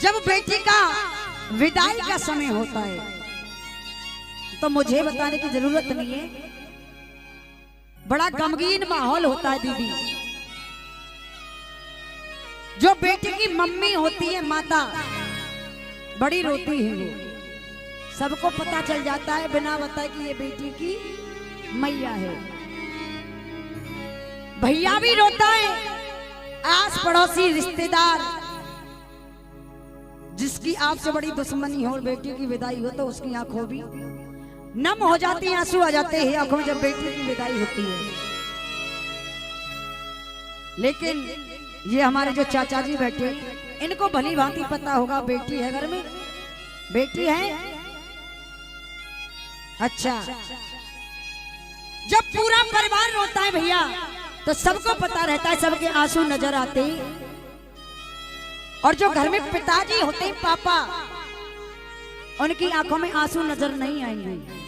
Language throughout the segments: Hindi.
जब बेटी का विदाई का समय होता है तो मुझे बताने की जरूरत नहीं है, बड़ा गमगीन माहौल होता है दीदी। जो बेटी की मम्मी होती है, माता, बड़ी रोती है। वो सबको पता चल जाता है बिना बताए कि ये बेटी की मैया है। भैया भी रोता है, आस पड़ोसी रिश्तेदार, जिसकी आपसे बड़ी दुश्मनी हो, बेटी की विदाई हो तो उसकी आंखों भी नम हो जाती है, आंसू आ जाते हैं आंखों में जब बेटी की विदाई होती है। लेकिन ये हमारे जो चाचा जी बैठे, इनको भली भांति पता होगा बेटी है घर में, बेटी है। अच्छा, जब पूरा परिवार रोता है भैया तो सबको पता रहता है, सबके आंसू नजर आते हैं। और जो घर में पिताजी होते हैं, पापा, उनकी आंखों में आंसू नजर नहीं आएंगे,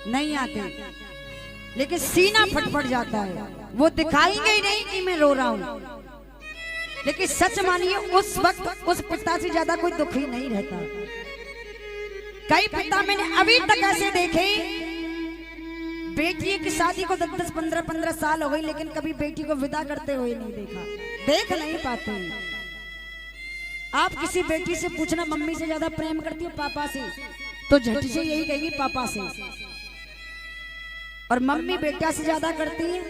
नहीं आते, लेकिन सीना फटफट जाता है। वो दिखाएंगे ही नहीं कि मैं रो रहा हूं, लेकिन सच मानिए उस वक्त उस पिता से ज्यादा कोई दुखी नहीं रहता। कई पिता मैंने अभी तक ऐसे देखे, बेटी की शादी को 10-10, 15-15 साल हो गई, लेकिन कभी बेटी को विदा करते हुए नहीं देखा, देख नहीं पाते। आप किसी बेटी से पूछना मम्मी से ज्यादा प्रेम करती हो पापा से, तो झट से यही कहेगी पापा से। और मम्मी बेटा से ज्यादा करती है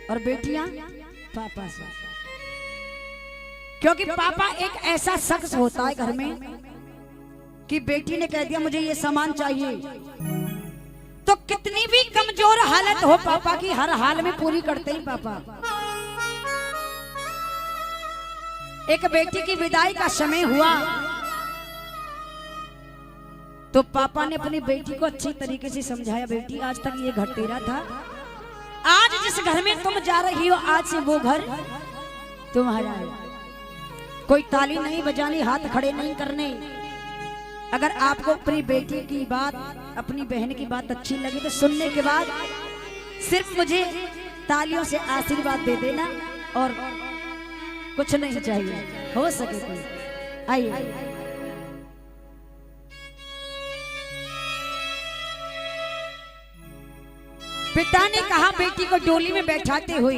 और बेटियां पापा से, क्योंकि पापा एक ऐसा शख्स होता है घर में कि बेटी ने कह दिया मुझे ये सामान चाहिए, तो कितनी भी कमजोर हालत हो पापा की, हर हाल में पूरी करते ही पापा। एक बेटी की विदाई का समय हुआ तो पापा ने अपनी बेटी को अच्छी तरीके से समझाया, बेटी आज तक ये घर तेरा था, आज जिस घर में तुम जा रही हो आज से वो घर तुम्हारा है। कोई ताली नहीं बजानी, हाथ खड़े नहीं करने। अगर आपको अपनी बेटी की बात, अपनी बहन की बात अच्छी लगी तो सुनने के बाद सिर्फ मुझे तालियों से आशीर्वाद दे देना और कुछ नहीं चाहिए, हो सके तो। आइए पिता ने कहा बेटी को डोली में बैठाते हुए,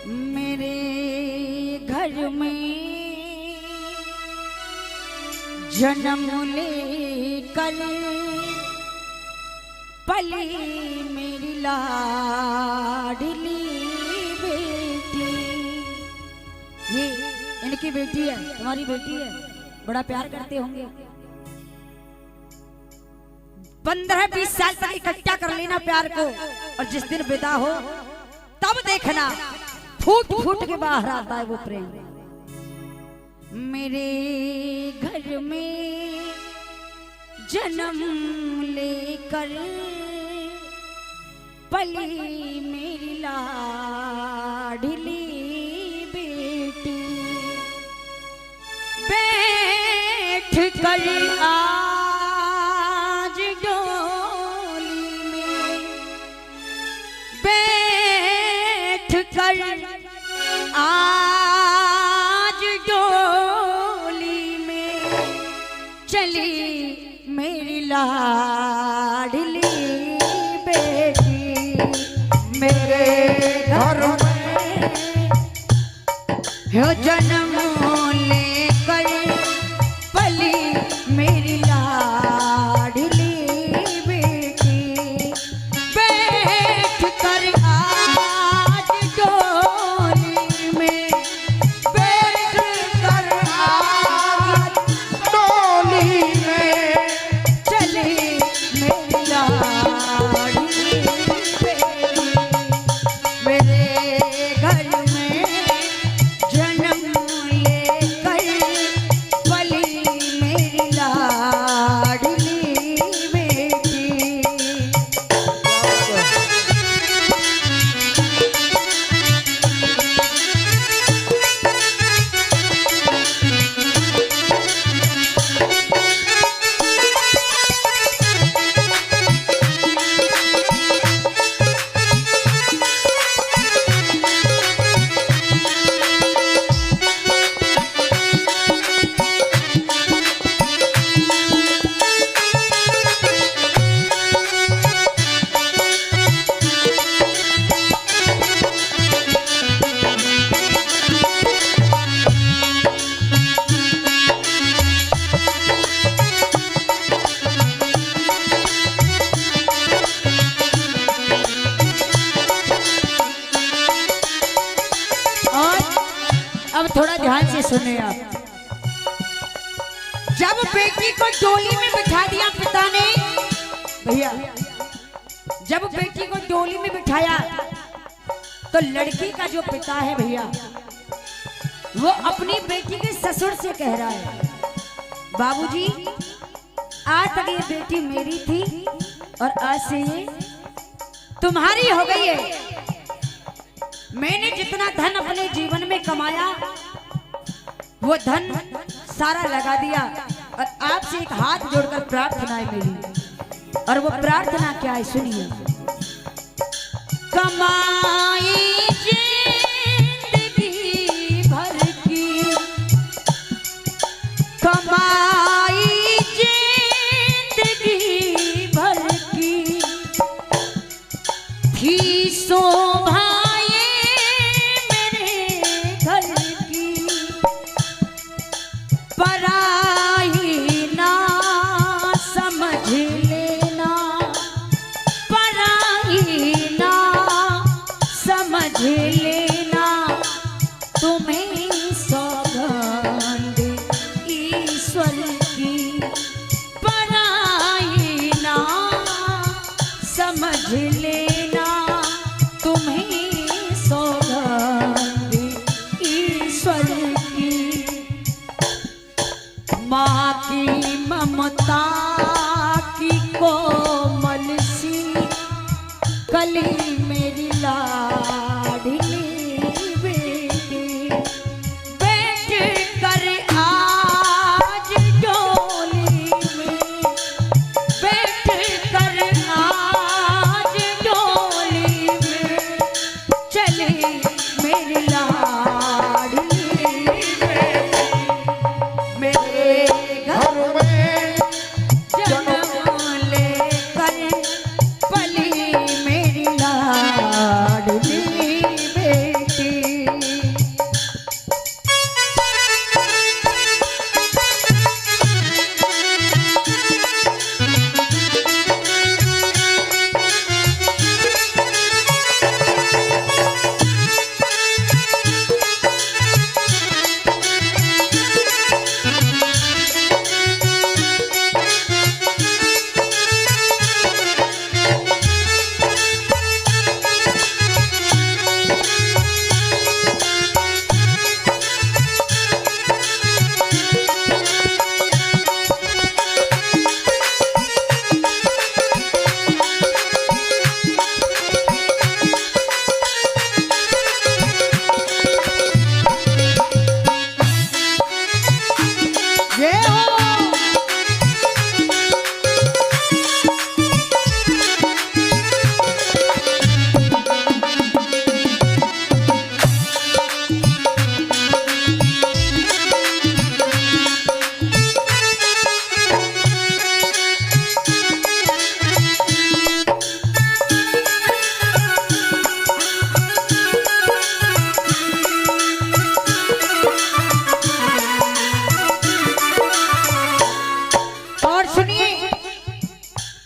मेरे घर में जन्म लेकर पली मेरी लाडली बेटी। ये इनकी बेटी है, तुम्हारी बेटी है, बड़ा प्यार करते होंगे। 15-20 साल तक इकट्ठा कर लेना प्यार को, और जिस दिन विदा हो तब देखना फूट फूट के बाहर आता है वो प्रेम। मेरे घर में जन्म लेकर पली मेरी लाडली बेटी, बैठ कर आज डोली में, बैठ कर आज डोली में चली मेरी लाडली बेटी। मेरे घर में हो जन्म लेकर पली मेरी लाडली बेटी, बैठ कर आज डोली में, बैठ कर आज डोली में चली मेरी लाडली बेटी। मेरे घर में जन्म थोड़ा ध्यान से सुने आप। जब बेटी को डोली में बिठा दिया पिता ने, भैया जब बेटी को डोली में बिठाया तो लड़की का जो पिता है भैया वो अपनी बेटी के ससुर से कह रहा है, बाबूजी आज तक ये बेटी मेरी थी और आज से ये तुम्हारी हो गई है। मैंने जितना धन अपने जीवन में कमाया वो धन सारा लगा दिया और आपसे एक हाथ जोड़कर प्रार्थना है मेरी। और वो प्रार्थना क्या है सुनिए। कमाई जिंदगी भर की, कमाई जिंदगी भर की, थी शोभाए मेरे घर की, पराई ना समझ लेना, पराई ना समझ लेना, तुम्हें सौगंध ईश्वर की, पराई ना समझ लेना, तुम्हें सौगंध ईश्वर की। माँ की ममता की कोमल सी कली मेरी लाडली बेटी, बैठ कर आज डोली में, बैठ कर आज डोली में, चले मेरी लाडली बेटी, मेरे घर में जन्म लेकर पली मेरी लाडली बेटी।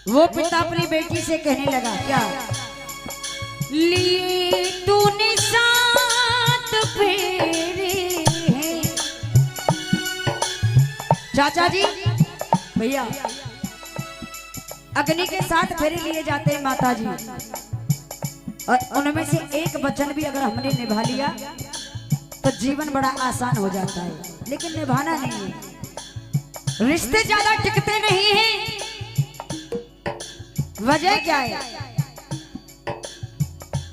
वो पिता अपनी बेटी से कहने लगा क्या, लिए तूने साथ फेरे हैं। चाचा जी भैया अग्नि के साथ फेरे लिए जाते हैं माता जी, और उनमें से एक वचन भी अगर हमने निभा लिया तो जीवन बड़ा आसान हो जाता है, लेकिन निभाना नहीं है। रिश्ते ज्यादा टिकते नहीं हैं। वजह क्या है?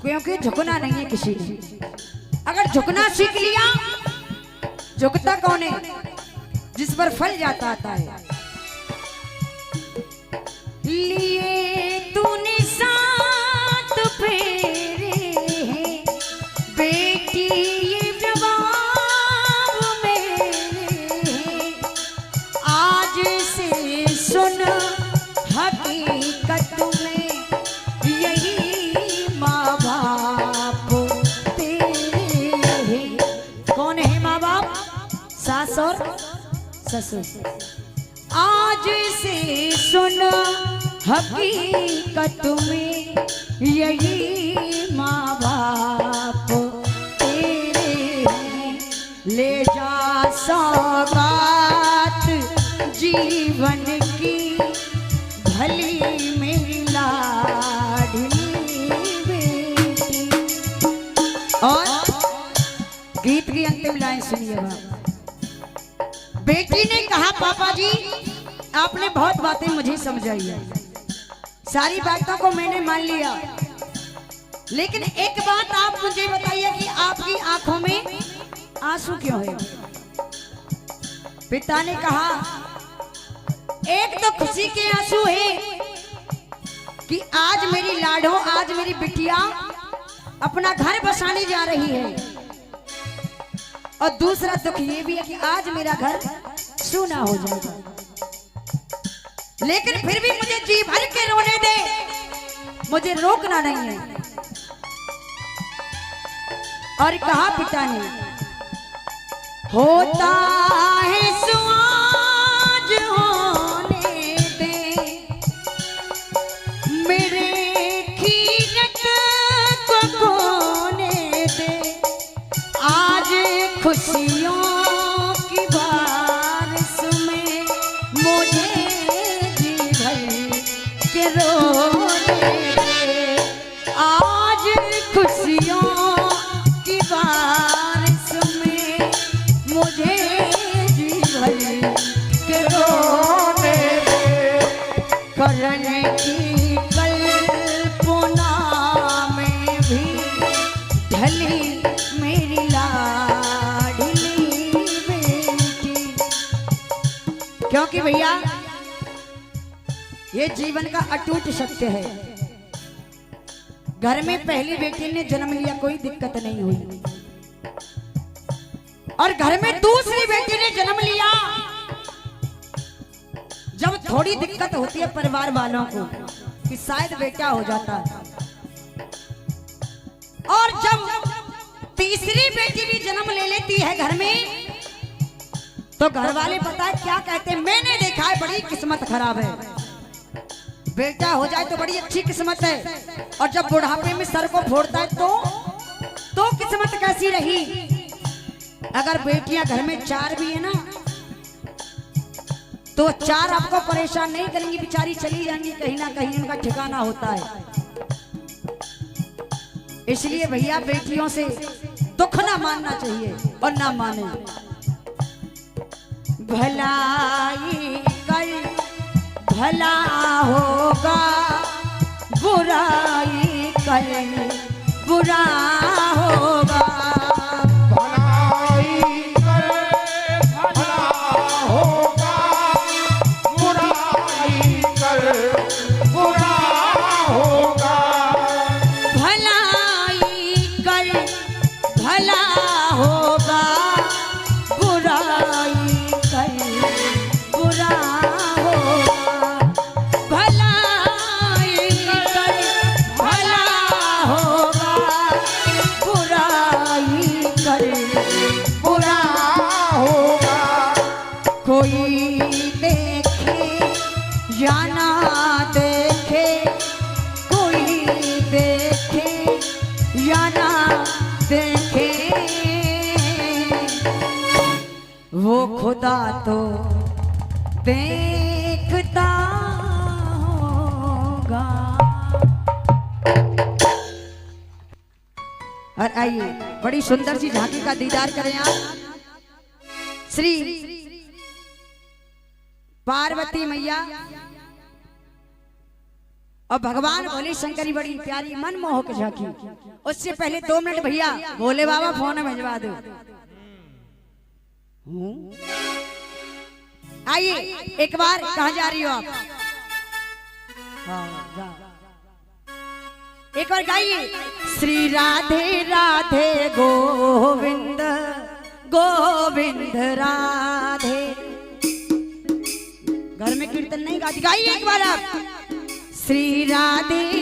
क्योंकि झुकना नहीं है किसी ने। अगर झुकना सीख लिया, झुकता कौन है? जिस पर फल जाता आता है। लिए तूने साथ फेरे हैं बेटी, ये जवाब मेरे हैं। आज से सुन हकीकत में, यही माँ बाप तेरे हैं। कौन है माँ बाप? सास और ससुर। आज से सुन हकीकत में, यही माँ बाप तेरे हैं। ले और गीत की अंतिम लाइन सुनिएगा। बेटी ने कहा पापा जी आपने बहुत बातें मुझे समझाई है, सारी बातों को मैंने मान लिया, लेकिन एक बात आप मुझे बताइए कि आपकी आंखों में आंसू क्यों है? पिता ने कहा एक तो खुशी के आंसू है कि आज मेरी लाडो, आज मेरी बिटिया अपना घर बसाने जा रही है, और दूसरा दुख ये भी है कि आज मेरा घर सूना हो जाएगा। लेकिन फिर भी मुझे जी भर के रोने दे, मुझे रोकना नहीं है। और कहा पिता ने होता है सुआज होने दे मेरे खीरत को खोने दे, आज खुशियों की बारिश में मुझे जी भर के रोने दे, आज खुशियों की बारिश में मुझे जी भर के रोने दे, करने की कल्पना में भी ढली मेरी लाडली बेटी। क्योंकि भैया ये जीवन का अटूट सत्य है, घर में पहली बेटी ने जन्म लिया कोई दिक्कत नहीं हुई, और घर में दूसरी बेटी ने जन्म लिया जब थोड़ी दिक्कत होती है परिवार वालों को कि शायद बेटा हो जाता, और जब तीसरी बेटी भी जन्म ले लेती है घर में तो घर वाले पता है क्या कहते हैं, मैंने देखा है बड़ी किस्मत खराब है, बेटा हो जाए तो बड़ी अच्छी किस्मत है, और जब बुढ़ापे में सर को फोड़ता है तो किस्मत कैसी रही। अगर बेटियां घर में 4 भी है ना तो 4 आपको परेशान नहीं करेंगी, बेचारी चली जाएंगी कहीं ना कहीं, उनका ठिकाना होता है। इसलिए भैया बेटियों से दुख ना मानना चाहिए और ना माने। भलाई कर भला होगा, बुराई कर बुरा होगा, भलाई कर भला होगा, बुराई कर बुरा होगा, भलाई कर भला होगा, बुराई कर बुरा होगा, भलाई कर भला होगा, बुराई कर बुरा होगा। कोई देखे या ना देखे, कोई देखे या ना देखे, वो खुदा तो देखता होगा। और आइए बड़ी सुंदर सी झांकी का दीदार करें आप। श्री पार्वती मैया और भगवान भोले शंकर की बड़ी प्यारी मनमोहक झांकी। उससे पहले 2 मिनट भैया भोले बाबा फोन भिजवा दो। आइए एक बार कहाँ जा रही हो आप? एक बार गाइए। श्री राधे राधे गोविंद गोविंद राधे। घर में कीर्तन नहीं गाती, गाइए एक बार आप। श्री राधे